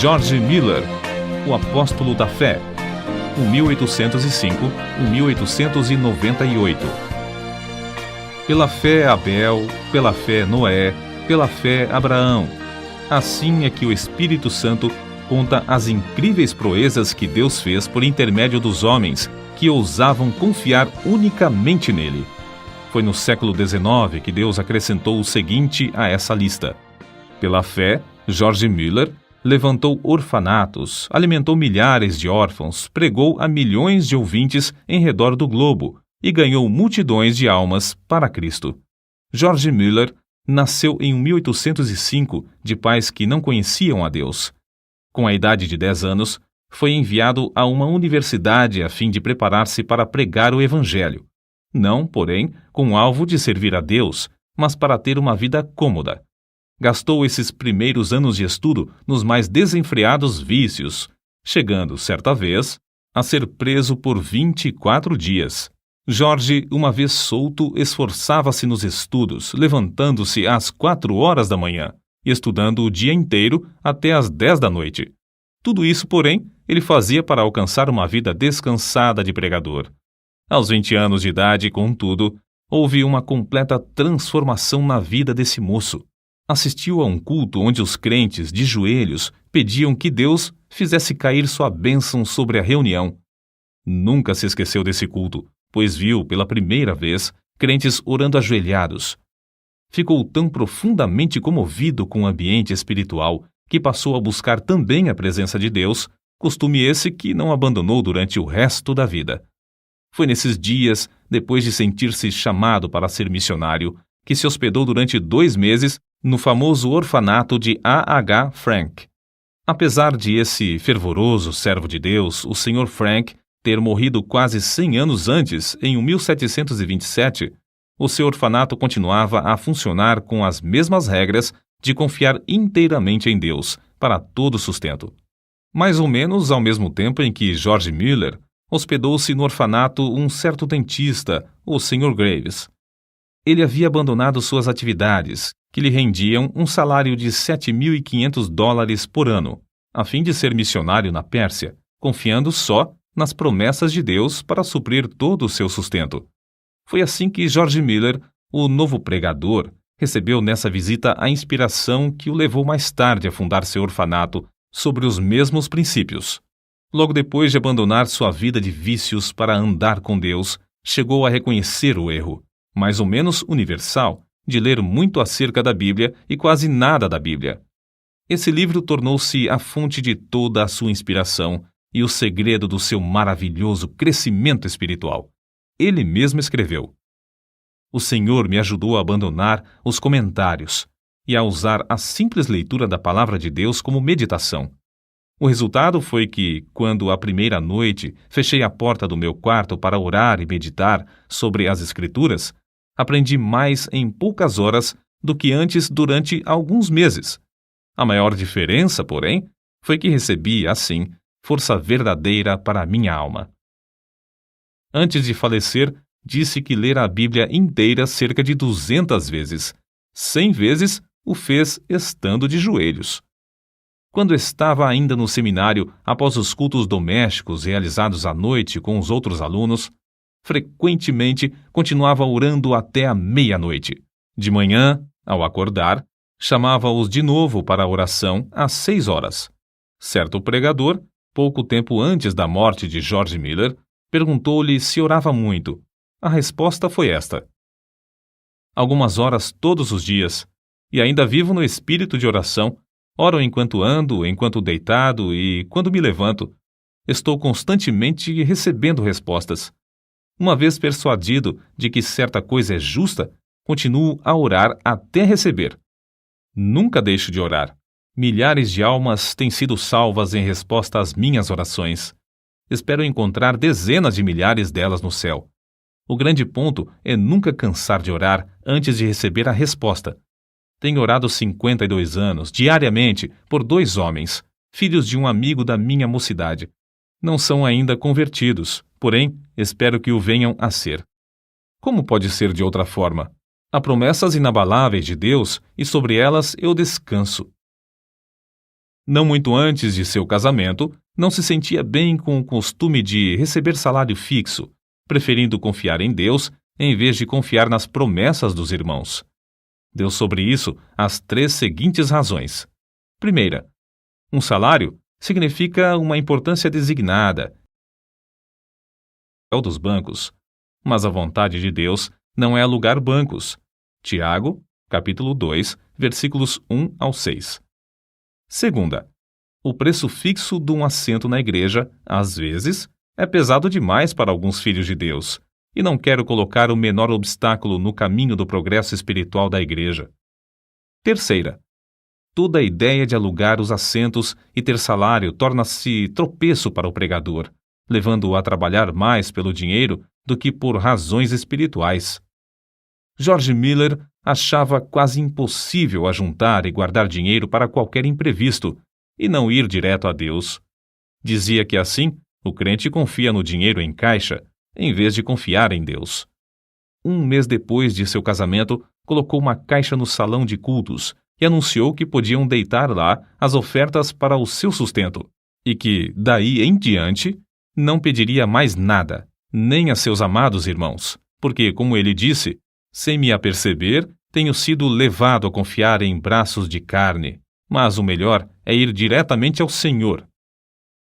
George Mueller, o apóstolo da fé, 1805-1898. Pela fé Abel, pela fé Noé, pela fé Abraão. Assim é que o Espírito Santo conta as incríveis proezas que Deus fez por intermédio dos homens que ousavam confiar unicamente nele. Foi no século XIX que Deus acrescentou o seguinte a essa lista. Pela fé, George Mueller levantou orfanatos, alimentou milhares de órfãos, pregou a milhões de ouvintes em redor do globo e ganhou multidões de almas para Cristo. George Mueller nasceu em 1805 de pais que não conheciam a Deus. Com a idade de 10 anos, foi enviado a uma universidade a fim de preparar-se para pregar o Evangelho. Não, porém, com o alvo de servir a Deus, mas para ter uma vida cômoda. Gastou esses primeiros anos de estudo nos mais desenfreados vícios, chegando, certa vez, a ser preso por 24 dias. Jorge, uma vez solto, esforçava-se nos estudos, levantando-se às 4 horas da manhã e estudando o dia inteiro até às 10 da noite. Tudo isso, porém, ele fazia para alcançar uma vida descansada de pregador. Aos 20 anos de idade, contudo, houve uma completa transformação na vida desse moço. Assistiu a um culto onde os crentes, de joelhos, pediam que Deus fizesse cair sua bênção sobre a reunião. Nunca se esqueceu desse culto, pois viu, pela primeira vez, crentes orando ajoelhados. Ficou tão profundamente comovido com o ambiente espiritual que passou a buscar também a presença de Deus, costume esse que não abandonou durante o resto da vida. Foi nesses dias, depois de sentir-se chamado para ser missionário, que se hospedou durante 2 meses no famoso orfanato de A.H. Frank. Apesar de esse fervoroso servo de Deus, o Sr. Frank, ter morrido quase 100 anos antes, em 1727, o seu orfanato continuava a funcionar com as mesmas regras de confiar inteiramente em Deus para todo sustento. Mais ou menos ao mesmo tempo em que George Mueller hospedou-se no orfanato um certo dentista, o Sr. Graves. Ele havia abandonado suas atividades, que lhe rendiam um salário de $7.500 por ano, a fim de ser missionário na Pérsia, confiando só nas promessas de Deus para suprir todo o seu sustento. Foi assim que George Mueller, o novo pregador, recebeu nessa visita a inspiração que o levou mais tarde a fundar seu orfanato sobre os mesmos princípios. Logo depois de abandonar sua vida de vícios para andar com Deus, chegou a reconhecer o erro, mais ou menos universal, de ler muito acerca da Bíblia e quase nada da Bíblia. Esse livro tornou-se a fonte de toda a sua inspiração e o segredo do seu maravilhoso crescimento espiritual. Ele mesmo escreveu: "O Senhor me ajudou a abandonar os comentários e a usar a simples leitura da Palavra de Deus como meditação. O resultado foi que, quando a primeira noite fechei a porta do meu quarto para orar e meditar sobre as Escrituras, aprendi mais em poucas horas do que antes durante alguns meses. A maior diferença, porém, foi que recebi, assim, força verdadeira para a minha alma." Antes de falecer, disse que lera a Bíblia inteira cerca de 200 vezes. 100 vezes o fez estando de joelhos. Quando estava ainda no seminário, após os cultos domésticos realizados à noite com os outros alunos, frequentemente continuava orando até a meia-noite. De manhã, ao acordar, chamava-os de novo para a oração às 6 horas. Certo pregador, pouco tempo antes da morte de George Mueller, perguntou-lhe se orava muito. A resposta foi esta: "Algumas horas todos os dias, e ainda vivo no espírito de oração. Oro enquanto ando, enquanto deitado e quando me levanto. Estou constantemente recebendo respostas. Uma vez persuadido de que certa coisa é justa, continuo a orar até receber. Nunca deixo de orar. Milhares de almas têm sido salvas em resposta às minhas orações. Espero encontrar dezenas de milhares delas no céu. O grande ponto é nunca cansar de orar antes de receber a resposta. Tenho orado 52 anos, diariamente, por 2 homens, filhos de um amigo da minha mocidade. Não são ainda convertidos, porém, espero que o venham a ser. Como pode ser de outra forma? Há promessas inabaláveis de Deus e sobre elas eu descanso. Não muito antes de seu casamento, não se sentia bem com o costume de receber salário fixo, preferindo confiar em Deus em vez de confiar nas promessas dos irmãos. Deu sobre isso as 3 seguintes razões. Primeira, um salário significa uma importância designada dos bancos, mas a vontade de Deus não é alugar bancos. Tiago, capítulo 2, versículos 1 ao 6. Segunda, o preço fixo de um assento na igreja, às vezes, é pesado demais para alguns filhos de Deus, e não quero colocar o menor obstáculo no caminho do progresso espiritual da igreja. Terceira, toda a ideia de alugar os assentos e ter salário torna-se tropeço para o pregador, levando-o a trabalhar mais pelo dinheiro do que por razões espirituais. George Miller achava quase impossível ajuntar e guardar dinheiro para qualquer imprevisto e não ir direto a Deus. Dizia que assim o crente confia no dinheiro em caixa em vez de confiar em Deus. Um mês depois de seu casamento, colocou uma caixa no salão de cultos e anunciou que podiam deitar lá as ofertas para o seu sustento e que, daí em diante, não pediria mais nada, nem a seus amados irmãos, porque, como ele disse, sem me aperceber, tenho sido levado a confiar em braços de carne, mas o melhor é ir diretamente ao Senhor.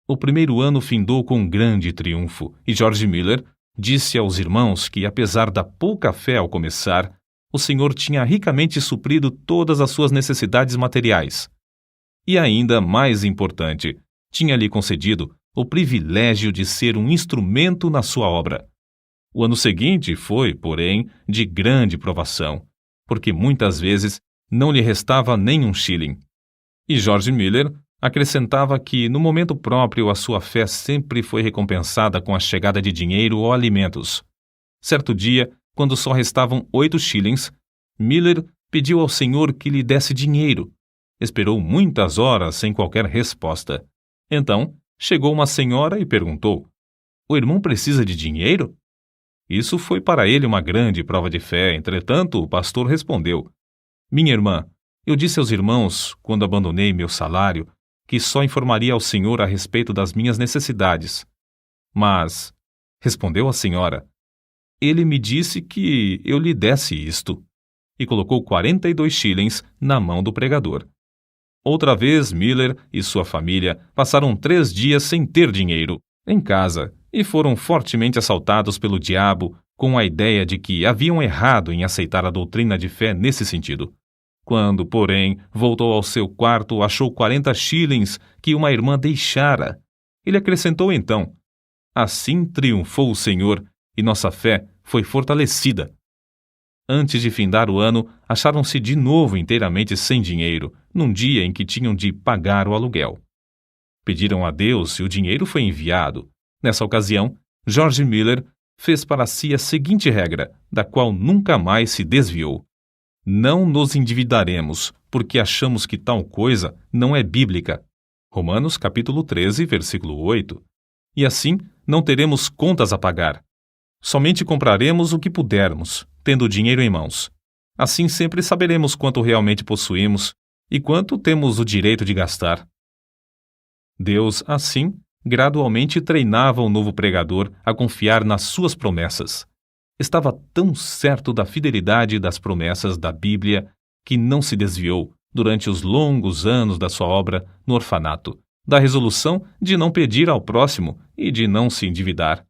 O primeiro ano findou com grande triunfo, e George Miller disse aos irmãos que, apesar da pouca fé ao começar, o Senhor tinha ricamente suprido todas as suas necessidades materiais. E ainda mais importante, tinha-lhe concedido o privilégio de ser um instrumento na sua obra. O ano seguinte foi, porém, de grande provação, porque muitas vezes não lhe restava nem um shilling. E George Miller acrescentava que, no momento próprio, a sua fé sempre foi recompensada com a chegada de dinheiro ou alimentos. Certo dia, quando só restavam 8 shillings, Miller pediu ao Senhor que lhe desse dinheiro. Esperou muitas horas sem qualquer resposta. Então, chegou uma senhora e perguntou: "O irmão precisa de dinheiro?" Isso foi para ele uma grande prova de fé. Entretanto, o pastor respondeu: "Minha irmã, eu disse aos irmãos, quando abandonei meu salário, que só informaria ao Senhor a respeito das minhas necessidades. Mas", respondeu a senhora, "ele me disse que eu lhe desse isto." E colocou 42 shillings na mão do pregador. Outra vez, Miller e sua família passaram 3 dias sem ter dinheiro em casa e foram fortemente assaltados pelo diabo com a ideia de que haviam errado em aceitar a doutrina de fé nesse sentido. Quando, porém, voltou ao seu quarto, achou 40 shillings que uma irmã deixara. Ele acrescentou então: "Assim triunfou o Senhor e nossa fé foi fortalecida." Antes de findar o ano, acharam-se de novo inteiramente sem dinheiro, num dia em que tinham de pagar o aluguel. Pediram a Deus e o dinheiro foi enviado. Nessa ocasião, George Miller fez para si a seguinte regra, da qual nunca mais se desviou: "Não nos endividaremos, porque achamos que tal coisa não é bíblica." Romanos capítulo 13, versículo 8. E assim, não teremos contas a pagar. Somente compraremos o que pudermos, tendo o dinheiro em mãos. Assim sempre saberemos quanto realmente possuímos e quanto temos o direito de gastar. Deus, assim, gradualmente treinava o novo pregador a confiar nas suas promessas. Estava tão certo da fidelidade das promessas da Bíblia que não se desviou, durante os longos anos da sua obra no orfanato, da resolução de não pedir ao próximo e de não se endividar.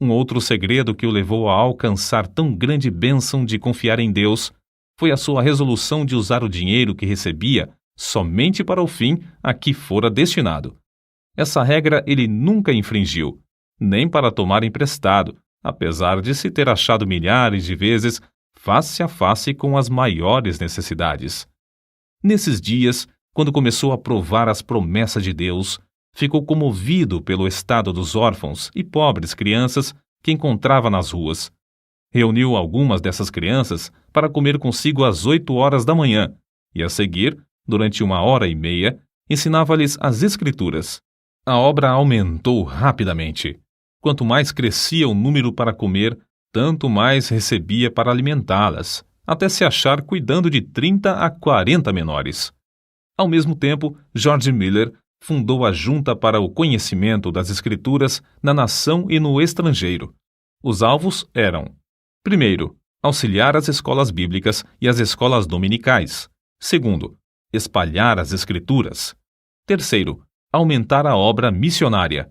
Um outro segredo que o levou a alcançar tão grande bênção de confiar em Deus foi a sua resolução de usar o dinheiro que recebia somente para o fim a que fora destinado. Essa regra ele nunca infringiu, nem para tomar emprestado, apesar de se ter achado milhares de vezes face a face com as maiores necessidades. Nesses dias, quando começou a provar as promessas de Deus, ficou comovido pelo estado dos órfãos e pobres crianças que encontrava nas ruas. Reuniu algumas dessas crianças para comer consigo às 8 horas da manhã e, a seguir, durante 1h30, ensinava-lhes as Escrituras. A obra aumentou rapidamente. Quanto mais crescia o número para comer, tanto mais recebia para alimentá-las, até se achar cuidando de 30 a 40 menores. Ao mesmo tempo, George Miller fundou a Junta para o Conhecimento das Escrituras na nação e no estrangeiro. Os alvos eram: primeiro, auxiliar as escolas bíblicas e as escolas dominicais. Segundo, espalhar as Escrituras. Terceiro, aumentar a obra missionária.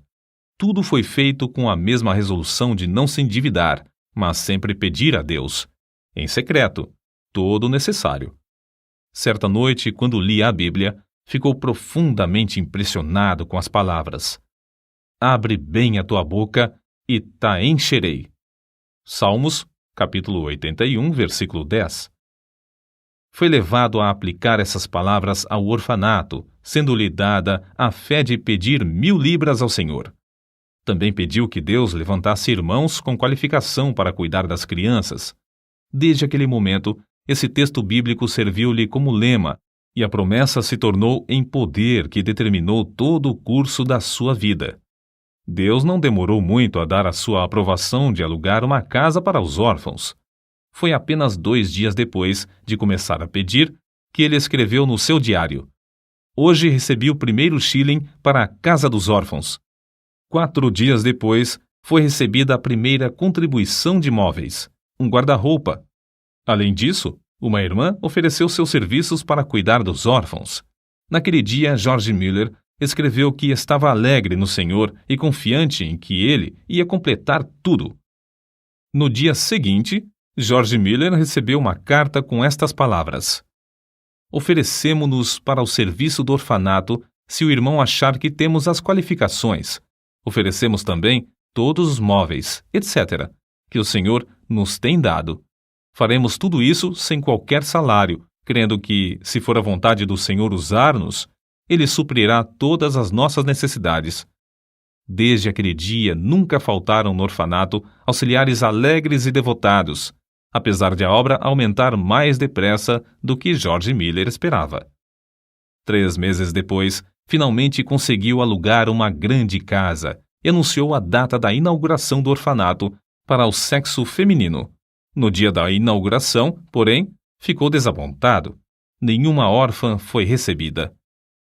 Tudo foi feito com a mesma resolução de não se endividar, mas sempre pedir a Deus, em secreto, todo o necessário. Certa noite, quando lia a Bíblia, ficou profundamente impressionado com as palavras: abre bem a tua boca e ta encherei. Salmos, capítulo 81, versículo 10. Foi levado a aplicar essas palavras ao orfanato, sendo-lhe dada a fé de pedir 1.000 libras ao Senhor. Também pediu que Deus levantasse irmãos com qualificação para cuidar das crianças. Desde aquele momento, esse texto bíblico serviu-lhe como lema, e a promessa se tornou em poder que determinou todo o curso da sua vida. Deus não demorou muito a dar a sua aprovação de alugar uma casa para os órfãos. Foi apenas 2 dias depois de começar a pedir que ele escreveu no seu diário: hoje recebi o primeiro shilling para a Casa dos Órfãos. 4 dias depois, foi recebida a primeira contribuição de móveis, um guarda-roupa. Além disso, uma irmã ofereceu seus serviços para cuidar dos órfãos. Naquele dia, George Miller escreveu que estava alegre no Senhor e confiante em que ele ia completar tudo. No dia seguinte, George Miller recebeu uma carta com estas palavras: oferecemo-nos para o serviço do orfanato se o irmão achar que temos as qualificações. Oferecemos também todos os móveis, etc., que o Senhor nos tem dado. Faremos tudo isso sem qualquer salário, crendo que, se for a vontade do Senhor usar-nos, Ele suprirá todas as nossas necessidades. Desde aquele dia, nunca faltaram no orfanato auxiliares alegres e devotados, apesar de a obra aumentar mais depressa do que George Miller esperava. 3 meses depois, finalmente conseguiu alugar uma grande casa e anunciou a data da inauguração do orfanato para o sexo feminino. No dia da inauguração, porém, ficou desapontado. Nenhuma órfã foi recebida.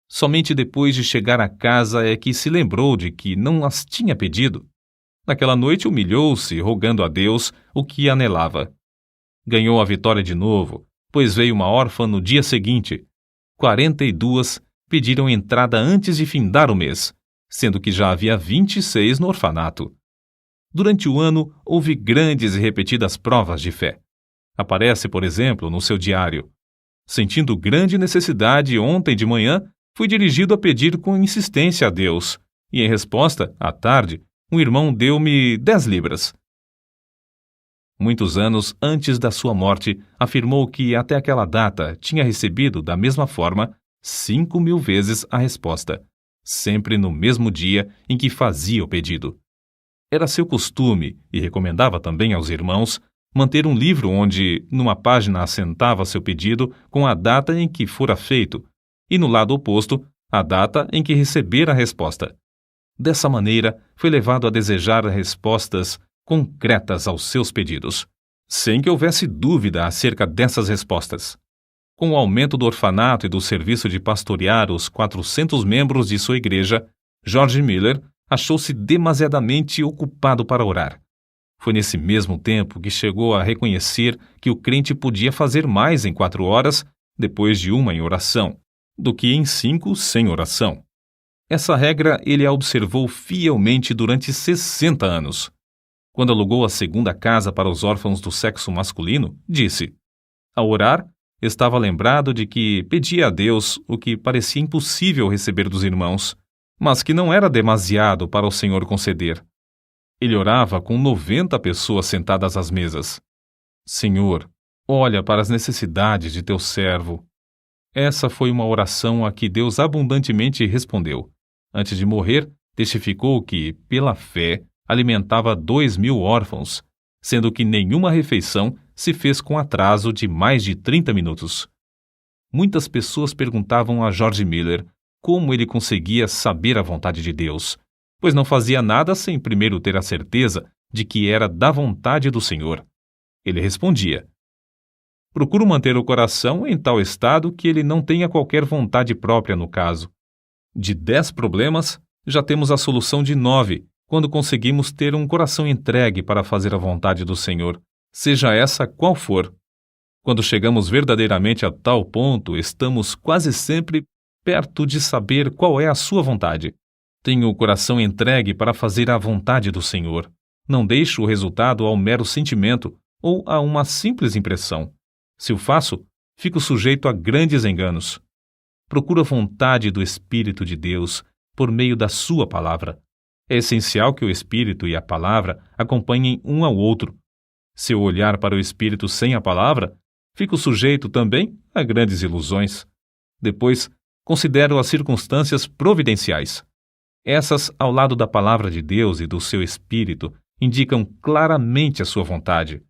Somente depois de chegar à casa é que se lembrou de que não as tinha pedido. Naquela noite humilhou-se, rogando a Deus o que anelava. Ganhou a vitória de novo, pois veio uma órfã no dia seguinte. 42 pediram entrada antes de findar o mês, sendo que já havia 26 no orfanato. Durante o ano, houve grandes e repetidas provas de fé. Aparece, por exemplo, no seu diário: sentindo grande necessidade ontem de manhã, fui dirigido a pedir com insistência a Deus, e em resposta, à tarde, um irmão deu-me 10 libras. Muitos anos antes da sua morte, afirmou que até aquela data tinha recebido, da mesma forma, 5.000 vezes a resposta, sempre no mesmo dia em que fazia o pedido. Era seu costume, e recomendava também aos irmãos, manter um livro onde, numa página, assentava seu pedido com a data em que fora feito, e no lado oposto, a data em que recebera a resposta. Dessa maneira, foi levado a desejar respostas concretas aos seus pedidos, sem que houvesse dúvida acerca dessas respostas. Com o aumento do orfanato e do serviço de pastorear os 400 membros de sua igreja, George Miller achou-se demasiadamente ocupado para orar. Foi nesse mesmo tempo que chegou a reconhecer que o crente podia fazer mais em 4 horas, depois de uma em oração, do que em 5 sem oração. Essa regra ele a observou fielmente durante 60 anos. Quando alugou a segunda casa para os órfãos do sexo masculino, disse: ao orar, estava lembrado de que pedia a Deus o que parecia impossível receber dos irmãos, mas que não era demasiado para o Senhor conceder. Ele orava com 90 pessoas sentadas às mesas. Senhor, olha para as necessidades de teu servo. Essa foi uma oração a que Deus abundantemente respondeu. Antes de morrer, testificou que, pela fé, alimentava 2.000 órfãos, sendo que nenhuma refeição se fez com atraso de mais de 30 minutos. Muitas pessoas perguntavam a George Miller como ele conseguia saber a vontade de Deus, pois não fazia nada sem primeiro ter a certeza de que era da vontade do Senhor. Ele respondia: Procuro manter o coração em tal estado que ele não tenha qualquer vontade própria no caso. De 10 problemas, já temos a solução de 9, quando conseguimos ter um coração entregue para fazer a vontade do Senhor, seja essa qual for. Quando chegamos verdadeiramente a tal ponto, estamos quase sempre perto de saber qual é a sua vontade. Tenho o coração entregue para fazer a vontade do Senhor. Não deixo o resultado ao mero sentimento ou a uma simples impressão. Se o faço, fico sujeito a grandes enganos. Procuro a vontade do Espírito de Deus por meio da sua palavra. É essencial que o Espírito e a palavra acompanhem um ao outro. Se eu olhar para o Espírito sem a palavra, fico sujeito também a grandes ilusões. Depois, considero as circunstâncias providenciais. Essas, ao lado da palavra de Deus e do seu Espírito, indicam claramente a sua vontade.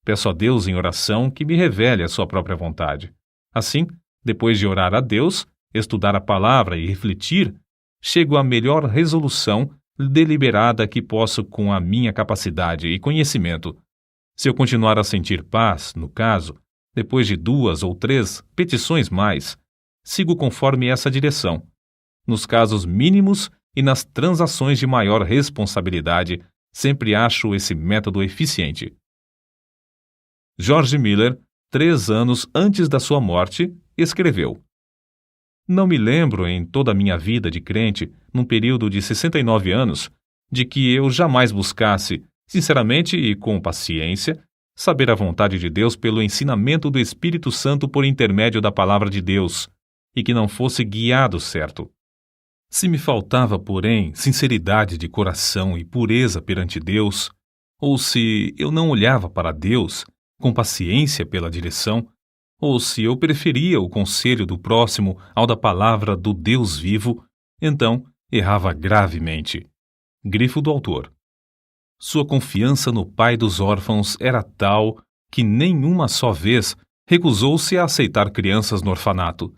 Peço a Deus em oração que me revele a sua própria vontade. Assim, depois de orar a Deus, estudar a palavra e refletir, chego à melhor resolução deliberada que posso com a minha capacidade e conhecimento. Se eu continuar a sentir paz, no caso, depois de 2 ou 3 petições mais, sigo conforme essa direção. Nos casos mínimos e nas transações de maior responsabilidade, sempre acho esse método eficiente. George Miller, 3 anos antes da sua morte, escreveu: Não me lembro em toda a minha vida de crente, num período de 69 anos, de que eu jamais buscasse, sinceramente e com paciência, saber a vontade de Deus pelo ensinamento do Espírito Santo por intermédio da palavra de Deus, e que não fosse guiado certo. Se me faltava, porém, sinceridade de coração e pureza perante Deus, ou se eu não olhava para Deus com paciência pela direção, ou se eu preferia o conselho do próximo ao da palavra do Deus vivo, então errava gravemente. Grifo do autor. Sua confiança no pai dos órfãos era tal que nenhuma só vez recusou-se a aceitar crianças no orfanato.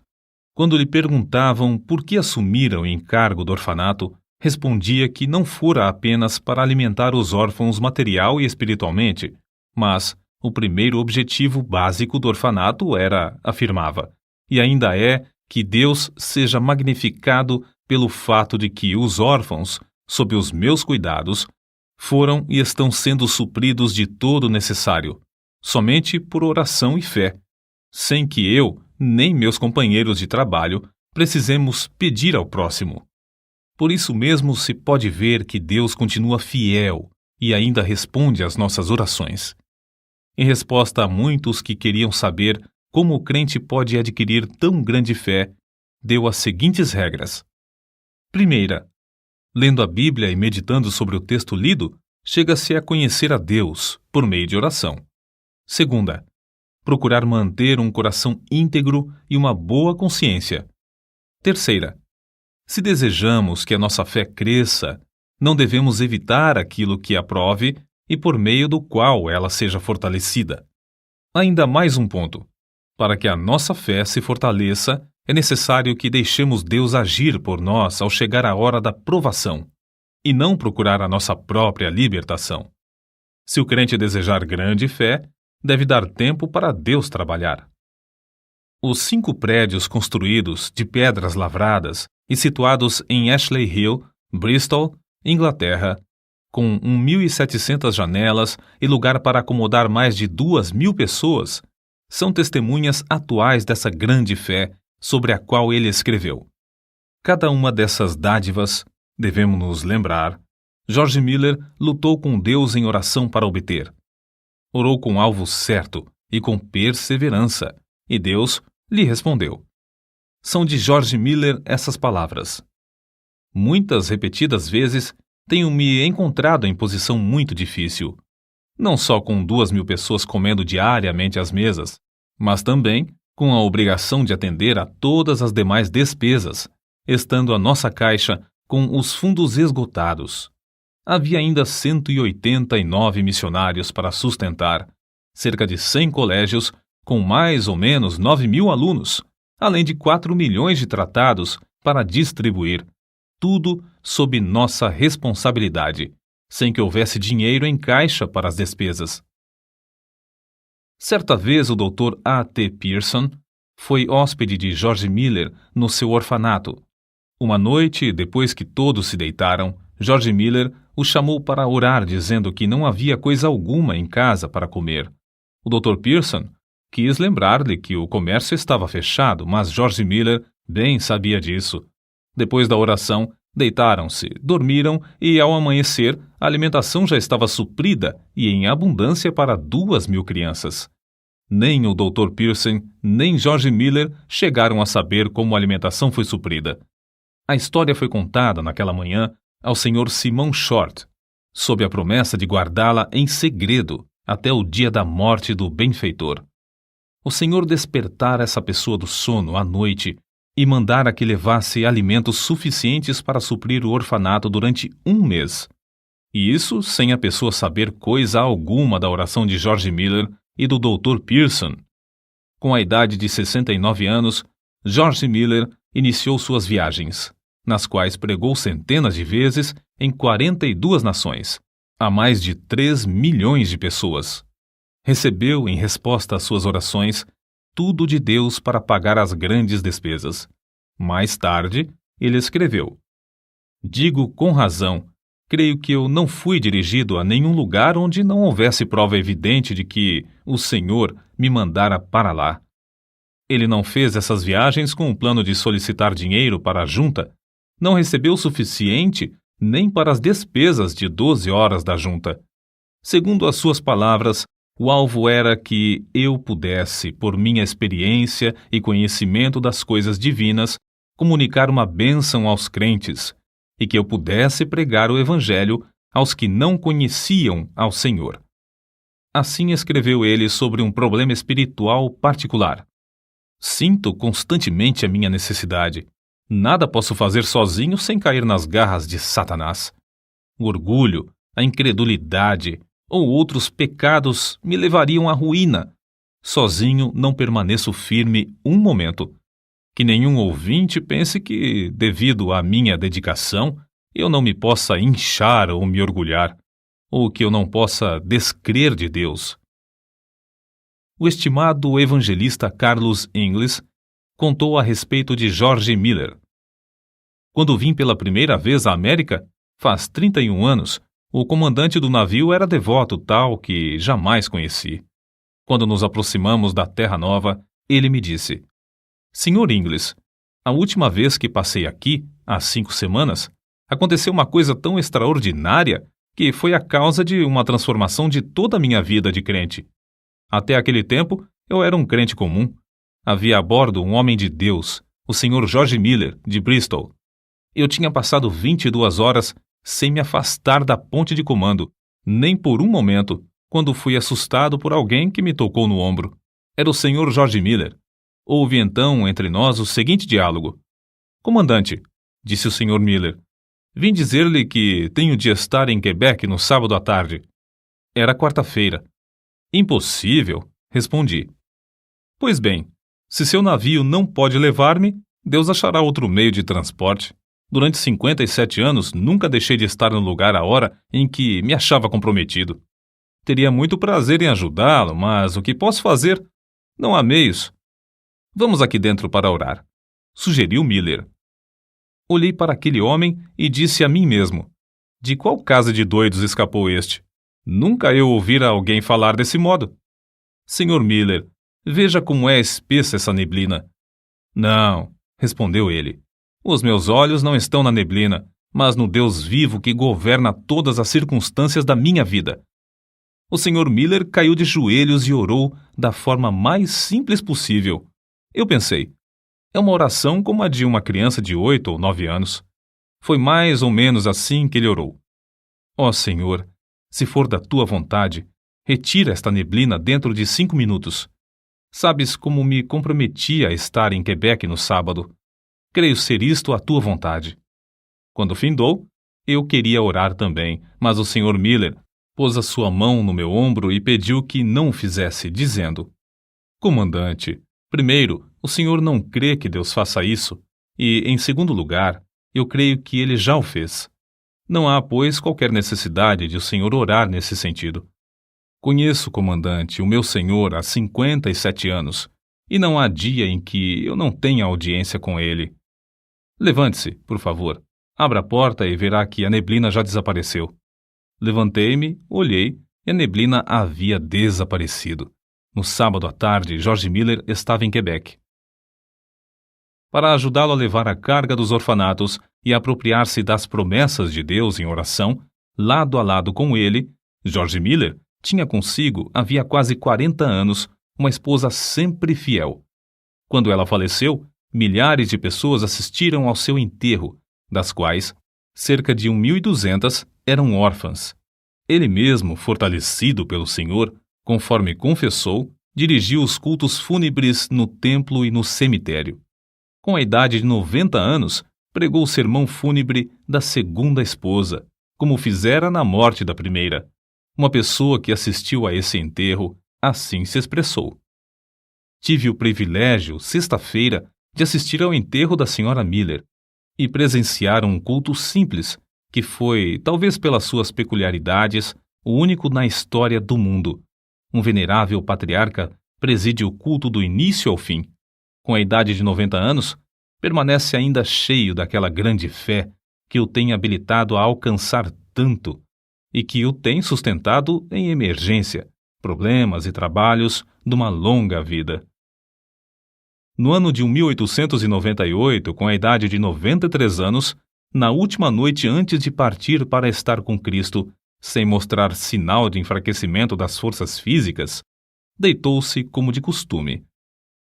Quando lhe perguntavam por que assumira o encargo do orfanato, respondia que não fora apenas para alimentar os órfãos material e espiritualmente, mas o primeiro objetivo básico do orfanato era, afirmava, e ainda é, que Deus seja magnificado pelo fato de que os órfãos, sob os meus cuidados, foram e estão sendo supridos de todo o necessário, somente por oração e fé, sem que eu, nem meus companheiros de trabalho, precisemos pedir ao próximo. Por isso mesmo se pode ver que Deus continua fiel e ainda responde às nossas orações. Em resposta a muitos que queriam saber como o crente pode adquirir tão grande fé, deu as seguintes regras. Primeira, lendo a Bíblia e meditando sobre o texto lido, chega-se a conhecer a Deus por meio de oração. Segunda, procurar manter um coração íntegro e uma boa consciência. Terceira, se desejamos que a nossa fé cresça, não devemos evitar aquilo que a prove e por meio do qual ela seja fortalecida. Ainda mais um ponto. Para que a nossa fé se fortaleça, é necessário que deixemos Deus agir por nós ao chegar a hora da provação, e não procurar a nossa própria libertação. Se o crente desejar grande fé, deve dar tempo para Deus trabalhar. Os 5 prédios construídos de pedras lavradas e situados em Ashley Hill, Bristol, Inglaterra, com 1.700 janelas e lugar para acomodar mais de 2.000 pessoas, são testemunhas atuais dessa grande fé sobre a qual ele escreveu. Cada uma dessas dádivas, devemos nos lembrar, George Miller lutou com Deus em oração para obter. Orou com alvo certo e com perseverança, e Deus lhe respondeu. São de George Miller essas palavras. Muitas repetidas vezes tenho-me encontrado em posição muito difícil, não só com 2.000 pessoas comendo diariamente às mesas, mas também com a obrigação de atender a todas as demais despesas, estando a nossa caixa com os fundos esgotados. Havia ainda 189 missionários para sustentar, cerca de 100 colégios com mais ou menos 9.000 alunos, além de 4 milhões de tratados para distribuir, tudo sob nossa responsabilidade, sem que houvesse dinheiro em caixa para as despesas. Certa vez o Dr. A. T. Pierson foi hóspede de George Miller no seu orfanato. Uma noite, depois que todos se deitaram, George Miller o chamou para orar, dizendo que não havia coisa alguma em casa para comer. O Dr. Pierson quis lembrar-lhe que o comércio estava fechado, mas George Miller bem sabia disso. Depois da oração, deitaram-se, dormiram e, ao amanhecer, a alimentação já estava suprida e em abundância para 2.000 crianças. Nem o Dr. Pierson, nem George Miller chegaram a saber como a alimentação foi suprida. A história foi contada naquela manhã ao Sr. Simon Short, sob a promessa de guardá-la em segredo até o dia da morte do benfeitor. O Senhor despertara essa pessoa do sono à noite e mandara que levasse alimentos suficientes para suprir o orfanato durante 1 mês. E isso sem a pessoa saber coisa alguma da oração de George Miller e do Dr. Pierson. Com a idade de 69 anos, George Miller iniciou suas viagens, nas quais pregou centenas de vezes em 42 nações, a mais de 3 milhões de pessoas. Recebeu, em resposta às suas orações, tudo de Deus para pagar as grandes despesas. Mais tarde, ele escreveu: "Digo com razão, creio que eu não fui dirigido a nenhum lugar onde não houvesse prova evidente de que o Senhor me mandara para lá." Ele não fez essas viagens com o plano de solicitar dinheiro para a junta, não recebeu o suficiente nem para as despesas de 12 horas da junta. Segundo as suas palavras, o alvo era que eu pudesse, por minha experiência e conhecimento das coisas divinas, comunicar uma bênção aos crentes, e que eu pudesse pregar o Evangelho aos que não conheciam ao Senhor. Assim escreveu ele sobre um problema espiritual particular. "Sinto constantemente a minha necessidade. Nada posso fazer sozinho sem cair nas garras de Satanás. O orgulho, a incredulidade ou outros pecados me levariam à ruína. Sozinho não permaneço firme um momento. Que nenhum ouvinte pense que, devido à minha dedicação, eu não me possa inchar ou me orgulhar, ou que eu não possa descrer de Deus." O estimado evangelista Carlos Ingles contou a respeito de George Miller. "Quando vim pela primeira vez à América, faz 31 anos, o comandante do navio era devoto tal que jamais conheci. Quando nos aproximamos da Terra Nova, ele me disse: 'Sr. Ingles, a última vez que passei aqui, há 5 semanas, aconteceu uma coisa tão extraordinária que foi a causa de uma transformação de toda a minha vida de crente. Até aquele tempo, eu era um crente comum. Havia a bordo um homem de Deus, o Sr. George Miller, de Bristol. Eu tinha passado 22 horas sem me afastar da ponte de comando, nem por um momento, quando fui assustado por alguém que me tocou no ombro. Era o Sr. George Miller. Houve então entre nós o seguinte diálogo: 'Comandante', disse o Sr. Miller, 'vim dizer-lhe que tenho de estar em Quebec no sábado à tarde.' Era quarta-feira. 'Impossível', respondi. 'Pois bem, se seu navio não pode levar-me, Deus achará outro meio de transporte. Durante 57 anos nunca deixei de estar no lugar à hora em que me achava comprometido. Teria muito prazer em ajudá-lo, mas o que posso fazer? Não há meios. Vamos aqui dentro para orar', sugeriu Miller. Olhei para aquele homem e disse a mim mesmo: de qual casa de doidos escapou este? Nunca eu ouvira alguém falar desse modo. Senhor Miller, veja como é espessa essa neblina. Não, respondeu ele. Os meus olhos não estão na neblina, mas no Deus vivo que governa todas as circunstâncias da minha vida. O Sr. Miller caiu de joelhos e orou da forma mais simples possível. Eu pensei, é uma oração como a de uma criança de 8 ou 9 anos. Foi mais ou menos assim que ele orou. Ó Senhor, se for da tua vontade, retira esta neblina dentro de 5 minutos. Sabes como me comprometi a estar em Quebec no sábado. Creio ser isto a tua vontade. Quando findou, eu queria orar também, mas o Sr. Miller pôs a sua mão no meu ombro e pediu que não o fizesse, dizendo: Comandante, primeiro, o senhor não crê que Deus faça isso, e, em segundo lugar, eu creio que ele já o fez. Não há, pois, qualquer necessidade de o senhor orar nesse sentido. Conheço, comandante, o meu senhor há 57 anos, e não há dia em que eu não tenha audiência com ele. Levante-se, por favor. Abra a porta e verá que a neblina já desapareceu. Levantei-me, olhei, e a neblina havia desaparecido. No sábado à tarde, George Miller estava em Quebec. Para ajudá-lo a levar a carga dos orfanatos e a apropriar-se das promessas de Deus em oração, lado a lado com ele, George Miller tinha consigo, havia quase 40 anos, uma esposa sempre fiel. Quando ela faleceu, milhares de pessoas assistiram ao seu enterro, das quais cerca de 1.200 eram órfãs. Ele mesmo, fortalecido pelo Senhor, conforme confessou, dirigiu os cultos fúnebres no templo e no cemitério. Com a idade de 90 anos, pregou o sermão fúnebre da segunda esposa, como fizera na morte da primeira. Uma pessoa que assistiu a esse enterro assim se expressou. Tive o privilégio, sexta-feira, de assistir ao enterro da senhora Miller e presenciar um culto simples, que foi, talvez pelas suas peculiaridades, o único na história do mundo. Um venerável patriarca preside o culto do início ao fim. Com a idade de 90 anos, permanece ainda cheio daquela grande fé que o tem habilitado a alcançar tanto e que o tem sustentado em emergência, problemas e trabalhos de uma longa vida. No ano de 1898, com a idade de 93 anos, na última noite antes de partir para estar com Cristo, sem mostrar sinal de enfraquecimento das forças físicas, deitou-se como de costume.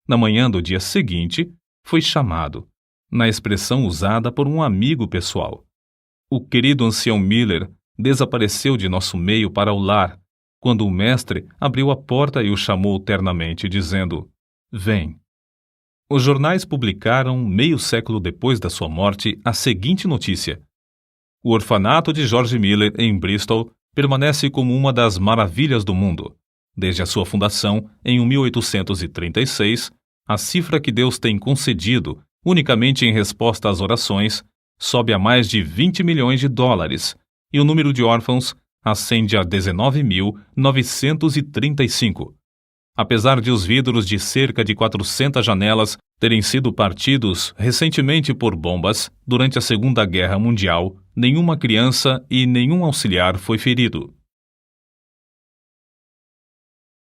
Na manhã do dia seguinte, foi chamado, na expressão usada por um amigo pessoal. O querido ancião Miller desapareceu de nosso meio para o lar, quando o mestre abriu a porta e o chamou ternamente, dizendo: "Vem." Os jornais publicaram, meio século depois da sua morte, a seguinte notícia: o orfanato de George Miller, em Bristol, permanece como uma das maravilhas do mundo. Desde a sua fundação, em 1836, a cifra que Deus tem concedido, unicamente em resposta às orações, sobe a mais de 20 milhões de dólares, e o número de órfãos ascende a 19.935. Apesar de os vidros de cerca de 400 janelas terem sido partidos recentemente por bombas durante a Segunda Guerra Mundial, nenhuma criança e nenhum auxiliar foi ferido.